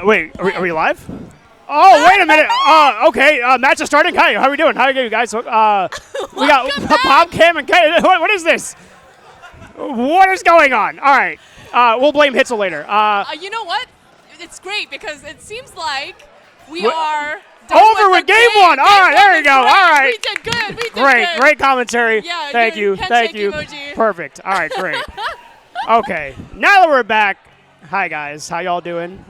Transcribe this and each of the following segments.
Wait, are we live? Oh, wait a minute. Okay, match is starting. Hi, how are we doing? How are you guys? We got PomCan and Khei. What is this? What is going on? All right, we'll blame Hitzel later. You know what? It's great because it seems like we are over with game one. All right, there you go. All right. We did good. We did great commentary. Yeah, thank you. Emoji. Perfect. All right, great. Okay, now that we're back, hi guys, how y'all doing?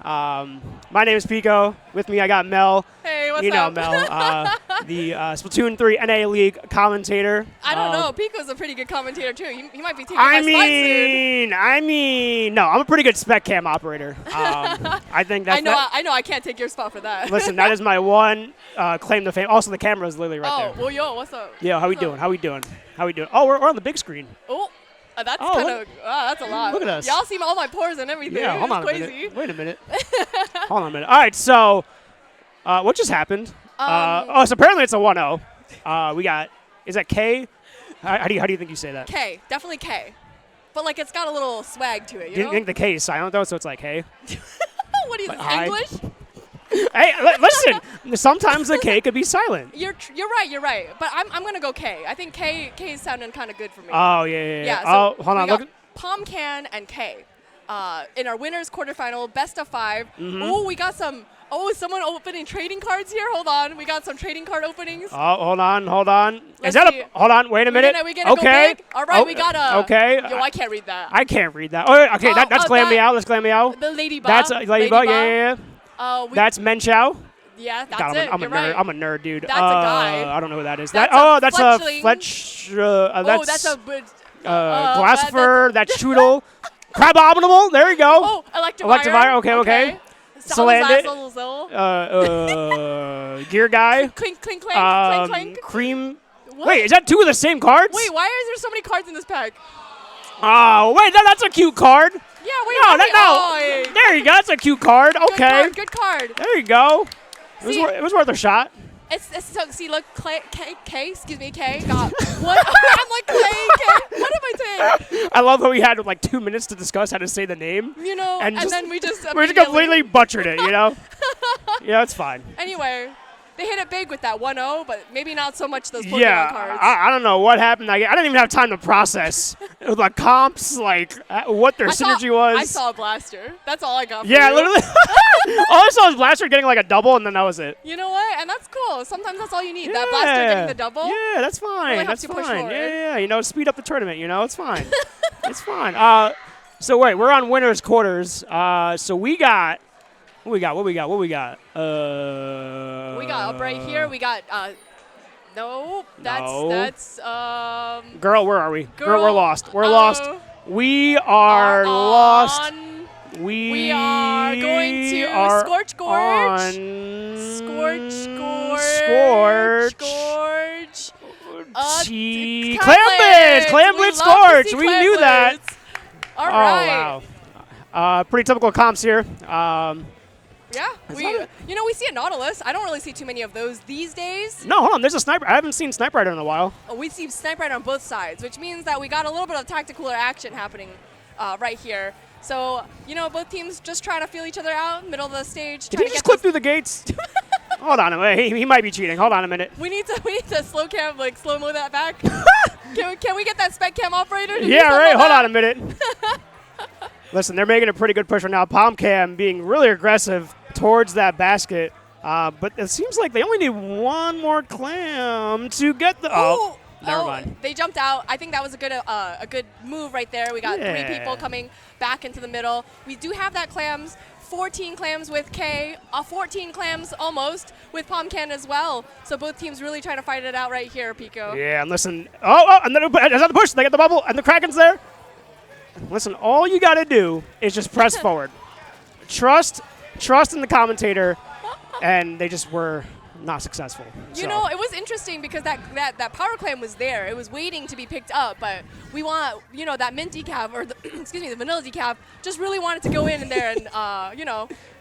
My name is Pico. With me, I got Mel. Hey, what's up? You know Mel, the Splatoon 3 NA League commentator. I don't know. Pico's a pretty good commentator too. He might be taking my spot soon. No, I'm a pretty good spec cam operator. I think that's. I know. I can't take your spot for that. Listen, that is my one claim to fame. Also, the camera is literally right there. Oh, well, yo, what's up? Yeah, how we doing? How we doing? Oh, we're on the big screen. Oh. That's kind of that's a lot. Look at us. Y'all see all my pores and everything. Yeah, hold on crazy. a minute. Wait a minute. Hold on a minute. All right, so what just happened? So apparently it's a 1-0. We got, is that Khei? How do you think you say that? Khei, definitely Khei. But like it's got a little swag to it, you think the Khei is silent though, so it's like hey? What is this, English? Hey, listen. Sometimes the Khei could be silent. You're right. But I'm gonna go Khei. I think Khei is sounding kind of good for me. Oh yeah. So hold on. Look. PomCan and Khei. In our winners quarterfinal, best of 5. Oh, we got some. Oh, is someone opening trading cards here? Hold on. We got some trading card openings. Oh, hold on. Let's see. Hold on. Wait a minute. We gonna go big? All right, we got a. Okay. Yo, I can't read that. I can't read that. Oh, okay. That's Glam Me Out. Let's Glam Me Out. The Ladybug. That's Ladybug. Yeah. That's Menchao. Yeah, that's God, it. I'm a nerd. Right. I'm a nerd, dude. That's a guy. I don't know who that is. That's that's a fletchling. Fletch. That's a. Glassifer. That's Choodle. Crab Abominable. There you go. Oh, Electivire. Okay. Salandit. Gear Guy. Clink, clink, clank. Clink. Cream. What? Wait, is that 2 of the same cards? Wait, why is there so many cards in this pack? Oh, wait, that's a cute card. Yeah, wait. No. There you go. That's a cute card. Okay. Good card. There you go. It was worth a shot. See, look, Khei, got what? I'm like, Khei. What am I saying? I love how we had like 2 minutes to discuss how to say the name. You know, and then we just completely butchered it, you know? Yeah, it's fine. Anyway, they hit it big with that 1-0, but maybe not so much those Pokemon cards. I don't know what happened. I didn't even have time to process the comps, like what their synergy was. I saw a Blaster. That's all I got. Yeah, literally. All I saw was Blaster getting like a double, and then that was it. You know what? And that's cool. Sometimes that's all you need. Yeah. That Blaster getting the double. Yeah, that's fine. Really that's helps you push forward. Yeah. You know, speed up the tournament. You know, it's fine. It's fine. So wait, we're on winners quarters. So we got. What we got? We got up right here. We got no. That's Girl, where are we? Girl, we're lost. We're lost. We are lost. We are going to Scorch Gorge. Clam Blitz Scorch. We knew that. All right. Oh, wow. Pretty typical comps here. Yeah, we see a Nautilus. I don't really see too many of those these days. No, hold on. There's a Sniper. I haven't seen Sniper Rider in a while. We see Sniper Rider on both sides, which means that we got a little bit of tactical action happening right here. So, both teams just trying to feel each other out, middle of the stage. Did he just clip through the gates? Hold on a minute. He might be cheating. Hold on a minute. We need to slow mo that back. Can we get that spec cam operator? Yeah, right. Hold on a minute. Listen, they're making a pretty good push right now. PomCan being really aggressive towards that basket. But it seems like they only need one more clam to get the... Oh, never mind. They jumped out. I think that was a good move right there. We got 3 people coming back into the middle. We do have that clams. 14 clams with Khei. 14 clams almost with PomCan as well. So both teams really trying to fight it out right here, Pico. Yeah, and listen. And then is that the push? They get the bubble, and the Kraken's there. Listen, all you got to do is just press forward. Trust in the commentator, and they just were not successful. You know, it was interesting because that power clam was there. It was waiting to be picked up, but we want, that mint decaf, or the vanilla decaf, just really wanted to go in there and,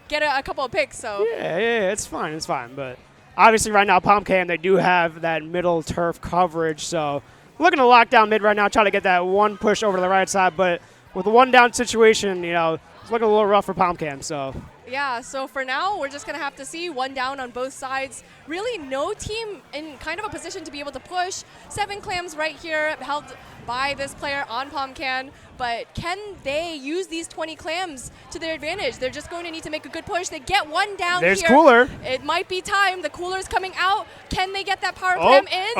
get a couple of picks. So yeah, it's fine. But obviously right now, PomCan, they do have that middle turf coverage, so looking to lock down mid right now, try to get that one push over to the right side, but with the one down situation, it's looking a little rough for PomCan. So Yeah, so for now, we're just going to have to see one down on both sides. Really no team in kind of a position to be able to push. 7 clams right here held by this player on PomCan, but can they use these 20 clams to their advantage? They're just going to need to make a good push. They get one down There's here. Cooler. It might be time. The Cooler's coming out. Can they get that power clam in?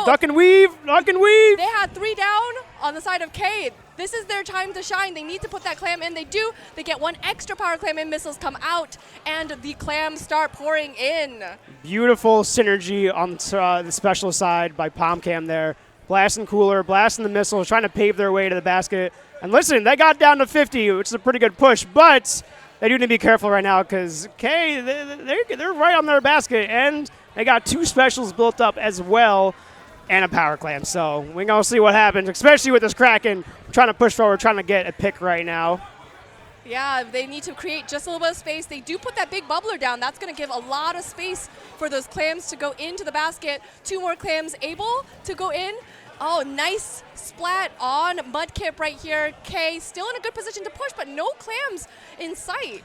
Duck and weave, duck and weave. They had 3 down on the side of Khei. This is their time to shine. They need to put that clam in. They do. They get 1 extra power clam in. Missiles come out, and the clams start pouring in. Beautiful synergy on the special side by PomCan there. Blasting Cooler, blasting the missiles, trying to pave their way to the basket. And listen, they got down to 50, which is a pretty good push, but they do need to be careful right now because Khei, they're right on their basket, and they got 2 specials built up as well and a power clam. So we're going to see what happens, especially with this Kraken trying to push forward, trying to get a pick right now. Yeah, they need to create just a little bit of space. They do put that big bubbler down. That's going to give a lot of space for those clams to go into the basket. 2 more clams able to go in. Oh, nice splat on Mudkip right here. Khei still in a good position to push, but no clams in sight.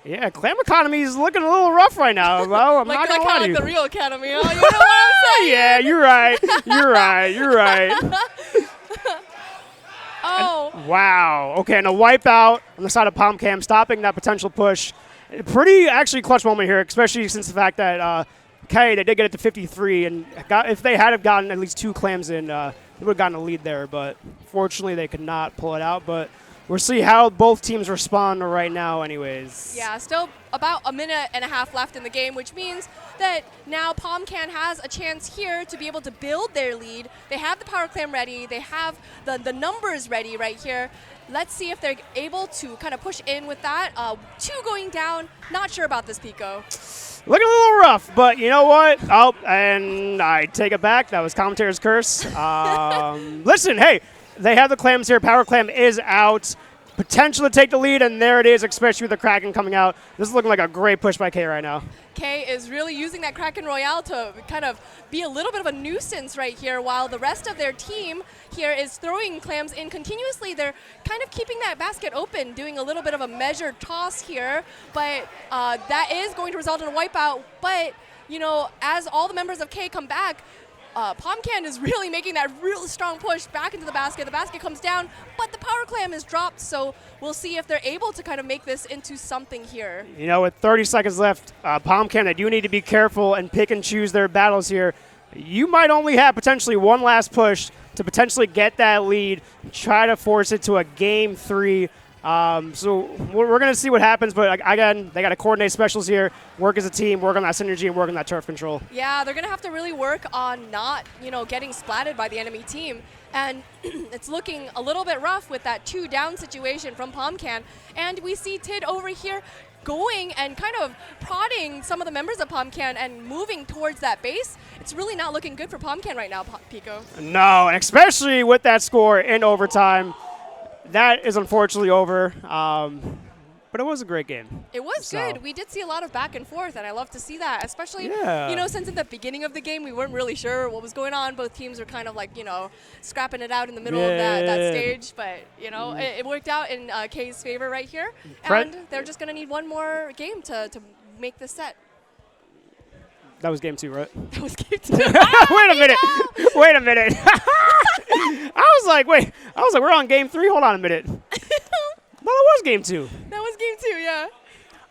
Yeah, clam economy is looking a little rough right now. Well, I'm not going to lie to you. Like the real economy, huh? You know what I'm saying? Yeah, you're right. You're right. You're right. Oh. And, wow. Okay, and a wipeout on the side of PomCan, stopping that potential push. Pretty actually clutch moment here, especially since the fact that Khei, they did get it to 53, and if they had have gotten at least 2 clams in, they would have gotten a lead there. But fortunately, they could not pull it out. But we'll see how both teams respond right now anyways. Yeah, still about a minute and a half left in the game, which means that now PomCan has a chance here to be able to build their lead. They have the power clam ready. They have the numbers ready right here. Let's see if they're able to kind of push in with that. 2 going down. Not sure about this, Pico. Looking a little rough, but you know what? Oh, and I take it back. That was commentator's curse. Listen, hey, they have the clams here. Power clam is out. Potential to take the lead, and there it is, especially with the Kraken coming out. This is looking like a great push by Khei right now. Khei is really using that Kraken Royale to kind of be a little bit of a nuisance right here, while the rest of their team here is throwing clams in continuously. They're kind of keeping that basket open, doing a little bit of a measured toss here, but that is going to result in a wipeout. But, you know, as all the members of Khei come back, PomCan is really making that real strong push back into the basket. The basket comes down, but the power clam is dropped, so we'll see if they're able to kind of make this into something here. You know, with 30 seconds left, PomCan, they do need to be careful and pick and choose their battles here. You might only have potentially 1 last push to potentially get that lead, try to force it to a game 3. So we're going to see what happens, but again, they got to coordinate specials here, work as a team, work on that synergy, and work on that turf control. Yeah, they're going to have to really work on not, you know, getting splatted by the enemy team. And it's looking a little bit rough with that 2 down situation from PomCan. And we see Tid over here going and kind of prodding some of the members of PomCan and moving towards that base. It's really not looking good for PomCan right now, Pico. No, and especially with that score in overtime. That is unfortunately over, but it was a great game. It was good. We did see a lot of back and forth, and I love to see that, especially, you know, since in the beginning of the game we weren't really sure what was going on. Both teams were kind of like, you know, scrapping it out in the middle of that stage, but, you know, it worked out in Khei's favor right here, and they're just going to need 1 more game to make this set. That was game 2, right? That was game 2. Wait a minute. Wait a minute. I was like, we're on game 3? Hold on a minute. No, that was game 2. That was game 2, yeah.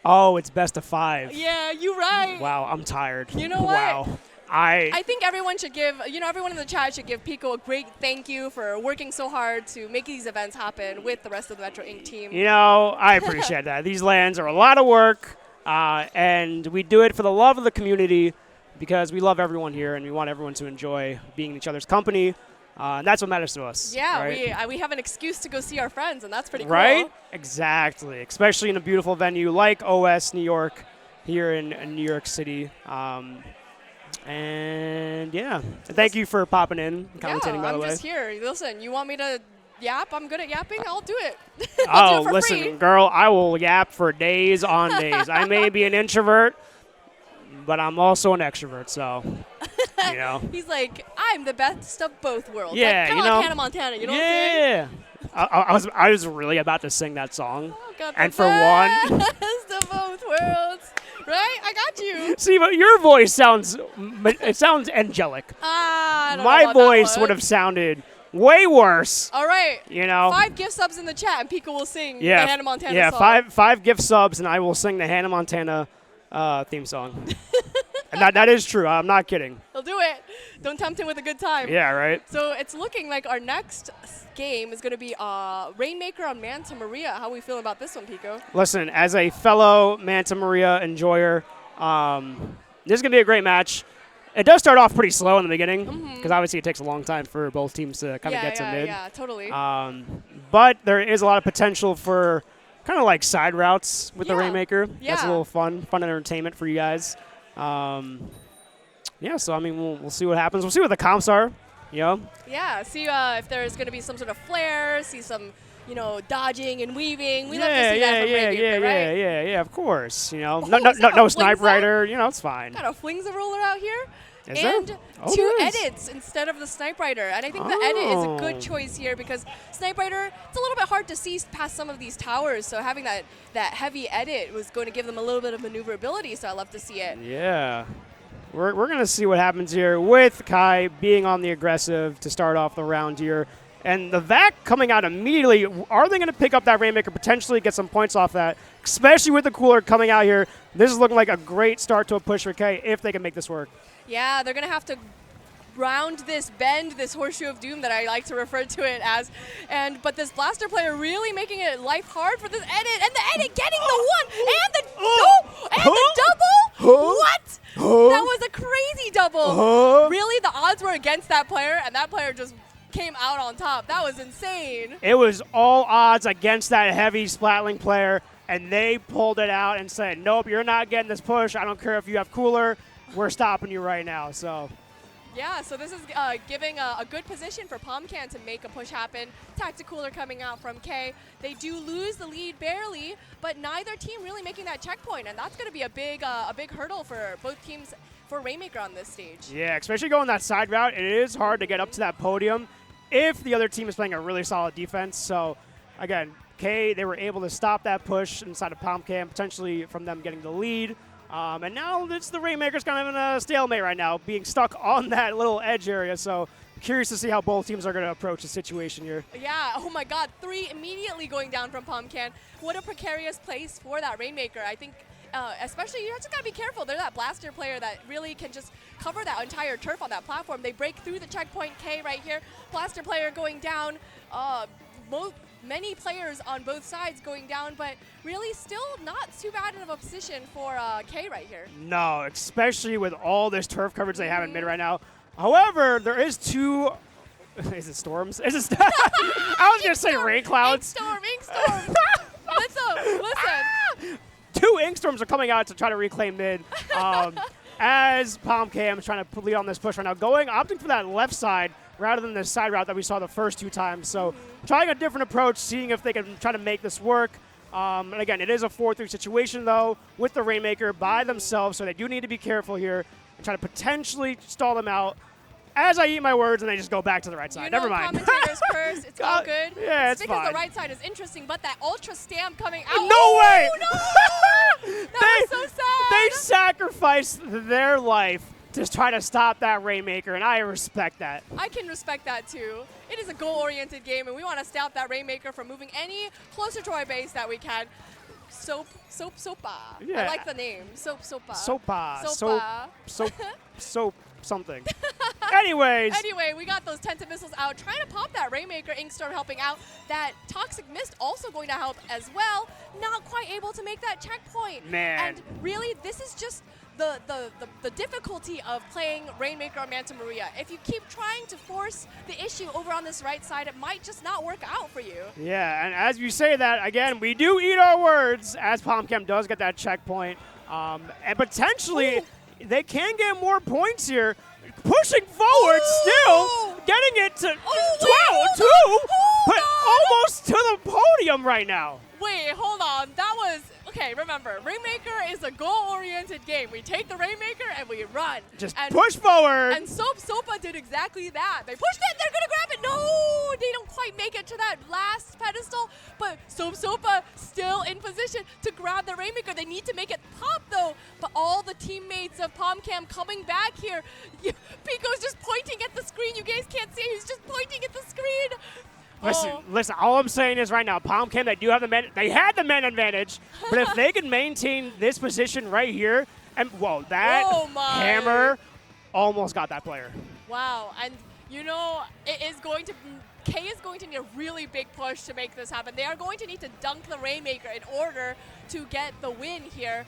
Oh, it's best of 5. Yeah, you're right. Wow, I'm tired. You know what? Wow. I think everyone should give, you know, everyone in the chat should give Pico a great thank you for working so hard to make these events happen with the rest of the Metro Inc. team. You know, I appreciate that. These LANs are a lot of work. And we do it for the love of the community because we love everyone here and we want everyone to enjoy being in each other's company. And that's what matters to us. Yeah, right? we have an excuse to go see our friends, and that's pretty cool. Right? Exactly. Especially in a beautiful venue like OS New York here in New York City. And, yeah, thank you for popping in and commentating, by the way. I'm just here. Listen, you want me to yap? I'm good at yapping. I'll do it. Oh, listen, girl, I will yap for days on days. I may be an introvert, but I'm also an extrovert, so, you know. He's like, I'm the best of both worlds. Yeah, like, you know. like Hannah Montana, you know what I'm saying? Yeah. I was really about to sing that song. Oh, got And the for one- best of both worlds. Right? I got you. See, but your voice sounds angelic. I don't know My about that voice one. would have sounded way worse. All right. You know. 5 gift subs in the chat, and Pika will sing Yeah, the Hannah Montana yeah. song. Five gift subs, and I will sing the Hannah Montana theme song. And that is true. I'm not kidding. He'll do it. Don't tempt him with a good time. Yeah, right. So it's looking like our next game is going to be Rainmaker on Manta Maria. How are we feeling about this one, Pico? Listen, as a fellow Manta Maria enjoyer, this is going to be a great match. It does start off pretty slow in the beginning because obviously it takes a long time for both teams to kind of get to mid. Yeah, totally. But there is a lot of potential for kind of like side routes with the Rainmaker. Yeah. That's a little fun entertainment for you guys. Yeah, so I mean, we'll see what happens. We'll see what the comps are. You know? Yeah, see if there's going to be some sort of flare, see some, dodging and weaving. We love to see that from Rainmaker, right? Yeah, of course. You know, Oh, no is that a Snipe flings Rider. You know, it's fine. Kind of flings a roller out here. Is there? And Oh, 2 there is. edits instead of the Snipe Rider. And I think the edit is a good choice here because Snipe Rider, it's a little bit hard to see past some of these towers. So having that heavy edit was going to give them a little bit of maneuverability. So I love to see it. Yeah. We're going to see what happens here with Khei being on the aggressive to start off the round here. And the VAC coming out immediately. Are they going to pick up that Rainmaker, potentially get some points off that, especially with the cooler coming out here? This is looking like a great start to a push for Khei if they can make this work. Yeah, they're going to have to bend this horseshoe of doom that I like to refer to it as. But this blaster player really making it life hard for this edit. And the edit getting the one and the double. What? That was a crazy double. Really, the odds were against that player, and that player just came out on top. That was insane. It was all odds against that heavy Splatling player, and they pulled it out and said, nope, you're not getting this push. I don't care if you have cooler. We're stopping you right now. So. Yeah, so this is giving a good position for PomCan to make a push happen. Tacticooler coming out from Khei. They do lose the lead barely, but neither team really making that checkpoint, and that's going to be a big hurdle for both teams for Rainmaker on this stage. Yeah, especially going that side route, it is hard to get up to that podium if the other team is playing a really solid defense. So, again, Khei, they were able to stop that push inside of PomCan, potentially from them getting the lead. And now it's the Rainmaker's kind of in a stalemate right now, being stuck on that little edge area. So curious to see how both teams are going to approach the situation here. Yeah, oh my god, 3 immediately going down from PomCan. What a precarious place for that Rainmaker. I think especially you just got to be careful. They're that blaster player that really can just cover that entire turf on that platform. They break through the checkpoint. Khei right here. Blaster player going down. Many players on both sides going down, but really still not too bad of a position for Khei right here. No, especially with all this turf coverage they have in mid right now. However, there is 2... Is it storms? Is it I was going to say rain clouds. Ink storm. Listen. 2 ink storms are coming out to try to reclaim mid. As PomCan is trying to lead on this push right now, opting for that left side rather than the side route that we saw the first 2 times. So trying a different approach, seeing if they can try to make this work. And again, it is a 4-3 situation, though, with the Rainmaker by themselves, so they do need to be careful here and try to potentially stall them out. As I eat my words, and they just go back to the right side. Never mind. Commentators curse. It's all good. Yeah, it's because fine. the right side is interesting, but that ultra stamp coming out. No way! No! That was so sad. They sacrificed their life to try to stop that Rainmaker, and I respect that. I can respect that too. It is a goal-oriented game, and we want to stop that Rainmaker from moving any closer to our base that we can. Sopa. Yeah. I like the name. Sopa. Soap something. Anyways. Anyway, we got those Tenta missiles out, trying to pop that Rainmaker. Inkstorm helping out. That Toxic Mist also going to help as well. Not quite able to make that checkpoint. Man. And really, this is just the difficulty of playing Rainmaker on Manta Maria. If you keep trying to force the issue over on this right side, it might just not work out for you. Yeah, and as you say that, again, we do eat our words as PomCan does get that checkpoint. And potentially, they can get more points here. Pushing forward still, getting it to 12-2, but almost to the podium right now. Wait, hold on. That was... Okay, remember, Rainmaker is a goal-oriented game. We take the Rainmaker and we run. Just and push forward. And Sopa did exactly that. They pushed it, they're gonna grab it. No, they don't quite make it to that last pedestal, but Sopa still in position to grab the Rainmaker. They need to make it pop though, but all the teammates of PomCan coming back here. Pico's just pointing at the screen. You guys can't see, he's just pointing at the screen. Listen, all I'm saying is right now, PomCan, they had the man advantage, but if they can maintain this position right here, and whoa, that hammer almost got that player. Wow, and you know, Khei is going to need a really big push to make this happen. They are going to need to dunk the Rainmaker in order to get the win here.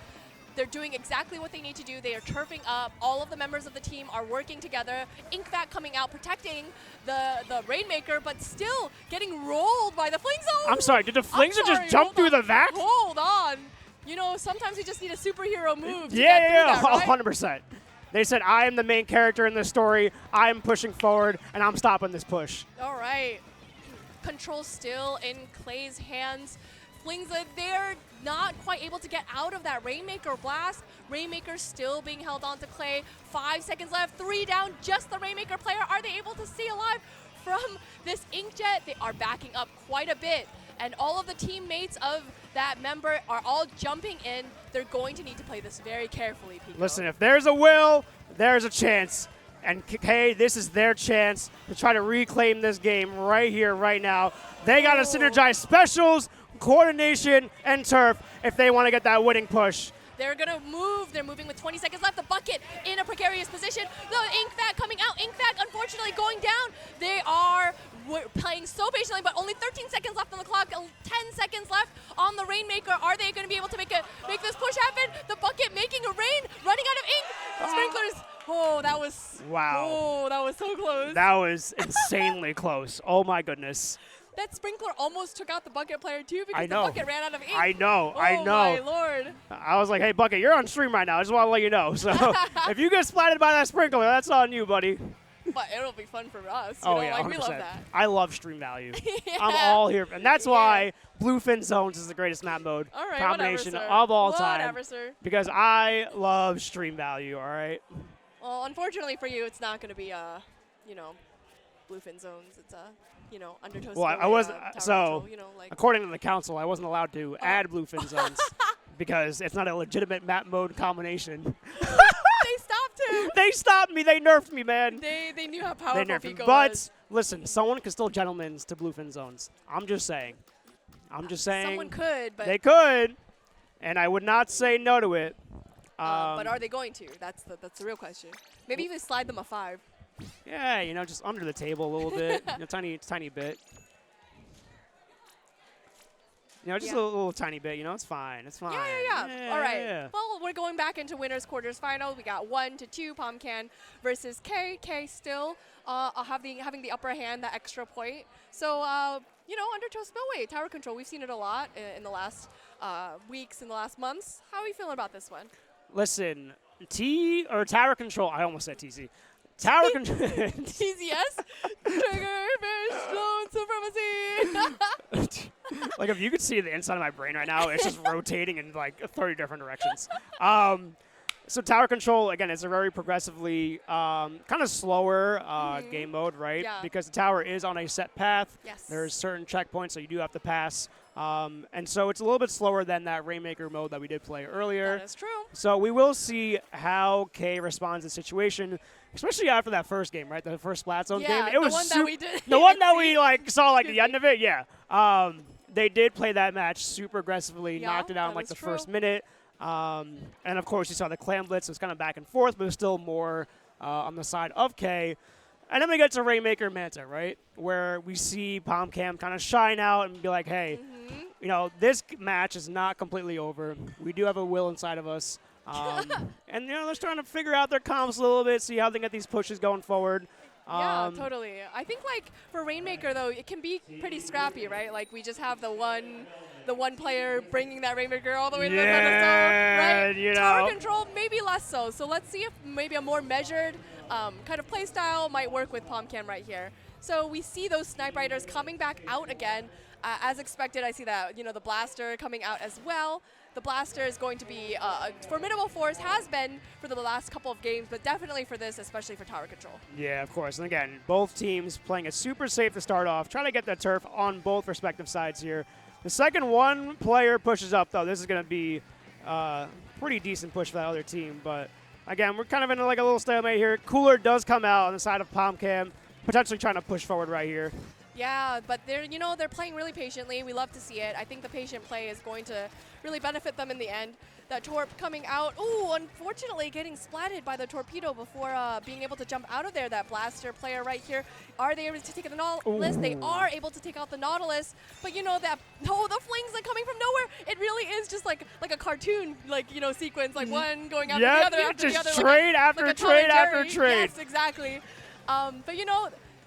They're doing exactly what they need to do. They are turfing up. All of the members of the team are working together. Inkvac coming out, protecting the Rainmaker, but still getting rolled by the Fling Zone. I'm sorry, did the Fling Zone just jump through the vac? Hold on. You know, sometimes you just need a superhero move to get through that, right? 100%. They said, I am the main character in this story. I'm pushing forward, and I'm stopping this push. All right. Control still in Khei's hands. Flingza, they're not quite able to get out of that Rainmaker blast. Rainmaker still being held on to Khei. 5 seconds left, 3 down, just the Rainmaker player. Are they able to stay alive from this Inkjet? They are backing up quite a bit. And all of the teammates of that member are all jumping in. They're going to need to play this very carefully, Pico. Listen, if there's a will, there's a chance. And Khei, this is their chance to try to reclaim this game right here, right now. They got to synergize specials, coordination, and turf if they want to get that winning push. They're going to move. They're moving with 20 seconds left. The bucket in a precarious position. The Inkvac coming out. Inkvac unfortunately going down. They are playing so patiently, but only 13 seconds left on the clock. 10 seconds left on the Rainmaker. Are they going to be able to make this push happen? The bucket making a rain, running out of ink. Sprinklers. Oh, that was wow. Oh, that was so close. That was insanely close. Oh my goodness. That sprinkler almost took out the bucket player too because the know. bucket ran out of ink. I know. Oh I know. My lord. I was like, hey, Bucket, you're on stream right now. I just want to let you know. So if you get splatted by that sprinkler, that's on you, buddy. But it'll be fun for us. Yeah, like 100%. We love that. I love stream value. Yeah. I'm all here. And that's why Bluefin Zones is the greatest map mode combination of all time. Whatever, sir. Because I love stream value, all right? Well, unfortunately for you, it's not going to be, Bluefin Zones. It's, Undertow. Well, I wasn't, so, control, according to the council, I wasn't allowed to add Bluefin Zones because it's not a legitimate map mode combination. They stopped him. They stopped me. They nerfed me, man. They knew how powerful Pico But was. listen, someone can still gentlemen's to Bluefin Zones. I'm just saying. Someone could, but they could, and I would not say no to it. But are they going to? That's the real question. Maybe even slide them a 5. Yeah, just under the table a little bit, tiny bit. Just a little tiny bit. It's fine. It's fine. Yeah. All right. Yeah. Well, we're going back into winners quarters final. We got 1-2 PomCan versus Khei. Khei still having the upper hand, that extra point. So Undertow Spillway tower control. We've seen it a lot in the last weeks, in the last months. How are you feeling about this one? Listen, tower control. I almost said TC. Tower control. TCS? Trigger, fish, zone supremacy. Like, if you could see the inside of my brain right now, it's just rotating in, 30 different directions. So tower control, again, is a very progressively kind of slower game mode, right? Yeah. Because the tower is on a set path. Yes. There's certain checkpoints, so you do have to pass. And so it's a little bit slower than that Rainmaker mode that we did play earlier. That is true. So we will see how Khei responds to the situation, especially after that first game, right? The first Splat Zone game. It was the one that we did. The one that we saw the end of it, yeah. They did play that match super aggressively, knocked it out in the first minute. And of course, you saw the Clam Blitz. It was kind of back and forth, but it was still more on the side of Khei. And then we get to Rainmaker Manta, right? Where we see PomCan kind of shine out and be like, hey, this match is not completely over. We do have a will inside of us. And, they're just trying to figure out their comps a little bit, see how they get these pushes going forward. Yeah, totally. I think, for Rainmaker, though, it can be pretty scrappy, right? We just have the one player bringing that Rainmaker all the way to the pedestal, right? Tower control, maybe less so. So let's see if maybe a more measured kind of play style might work with PomCan right here. So we see those Snipe Riders coming back out again. As expected, I see that, the Blaster coming out as well. The Blaster is going to be a formidable force, has been for the last couple of games, but definitely for this, especially for tower control. Yeah, of course. And again, both teams playing it super safe to start off, trying to get the turf on both respective sides here. The second one player pushes up, though. This is going to be a pretty decent push for that other team. But again, we're kind of in like a little stalemate here. Cooler does come out on the side of PomCan, potentially trying to push forward right here. Yeah, but they're playing really patiently. We love to see it. I think the patient play is going to really benefit them in the end. That Torp coming out. Ooh, unfortunately getting splatted by the torpedo before being able to jump out of there. That Blaster player right here. Are they able to take out the Nautilus? Ooh. They are able to take out the Nautilus. But the flings are coming from nowhere. It really is just like a cartoon sequence, like one going after the other after the other. Trade after trade after trade. Yes, exactly. But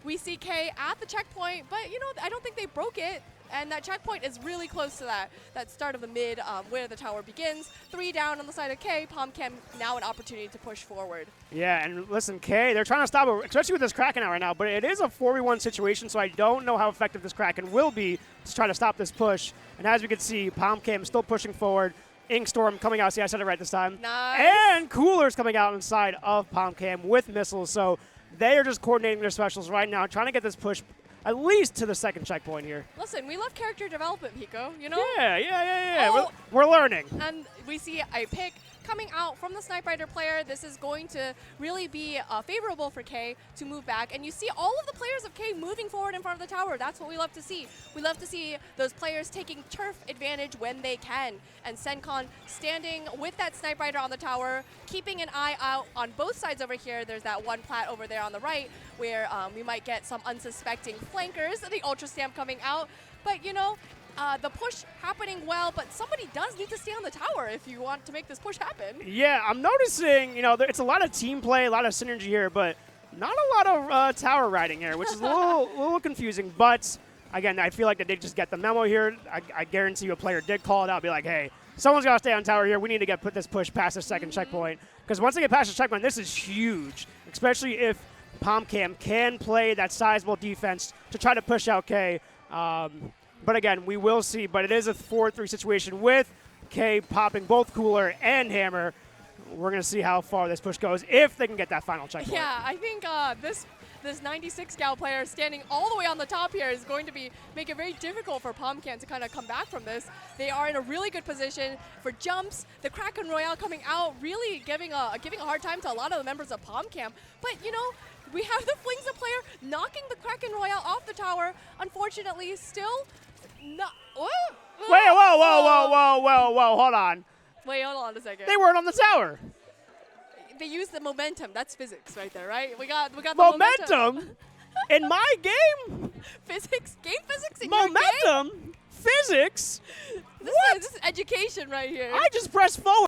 we see Khei at the checkpoint, but I don't think they broke it. And that checkpoint is really close to that start of the mid where the tower begins. 3 down on the side of Khei. PomCan now an opportunity to push forward. Yeah, and listen, Khei, they're trying to stop it, especially with this Kraken out right now, but it is a 4v1 situation, so I don't know how effective this Kraken will be to try to stop this push. And as we can see, PomCan still pushing forward. Inkstorm coming out. See, I said it right this time. Nice. And Cooler's coming out inside of PomCan with missiles, so they are just coordinating their specials right now, trying to get this push at least to the second checkpoint here. Listen, we love character development, Pico, Yeah. Oh. We're learning. And we see a pick coming out from the Snipe Rider player. This is going to really be favorable for Khei to move back. And you see all of the players of Khei moving forward in front of the tower. That's what we love to see. We love to see those players taking turf advantage when they can. And Sencon standing with that Snipe Rider on the tower, keeping an eye out on both sides over here. There's that one plat over there on the right where we might get some unsuspecting flankers. The Ultra Stamp coming out. But, the push happening well, but somebody does need to stay on the tower if you want to make this push happen. Yeah, I'm noticing, it's a lot of team play, a lot of synergy here, but not a lot of tower riding here, which is a little confusing. But, again, I feel like that they just get the memo here. I guarantee you a player did call it out, be like, hey, someone's got to stay on tower here. We need to put this push past the second checkpoint. Because once they get past the checkpoint, this is huge, especially if PomCan can play that sizable defense to try to push out Khei. But again, we will see. But it is a 4-3 situation with Khei popping both Cooler and Hammer. We're going to see how far this push goes if they can get that final checkpoint. Yeah, I think this 96 Gal player standing all the way on the top here is going to make it very difficult for PomCan to kind of come back from this. They are in a really good position for jumps. The Kraken Royale coming out, really giving a hard time to a lot of the members of PomCan. But, we have the Flingza player knocking the Kraken Royale off the tower. Unfortunately, still not. Wait, whoa, hold on. Wait, hold on a second. They weren't on the tower. They used the momentum. That's physics right there, right? We got the momentum? In my game? Physics? Game physics in momentum? your game? Physics? This is education right here. I just pressed forward.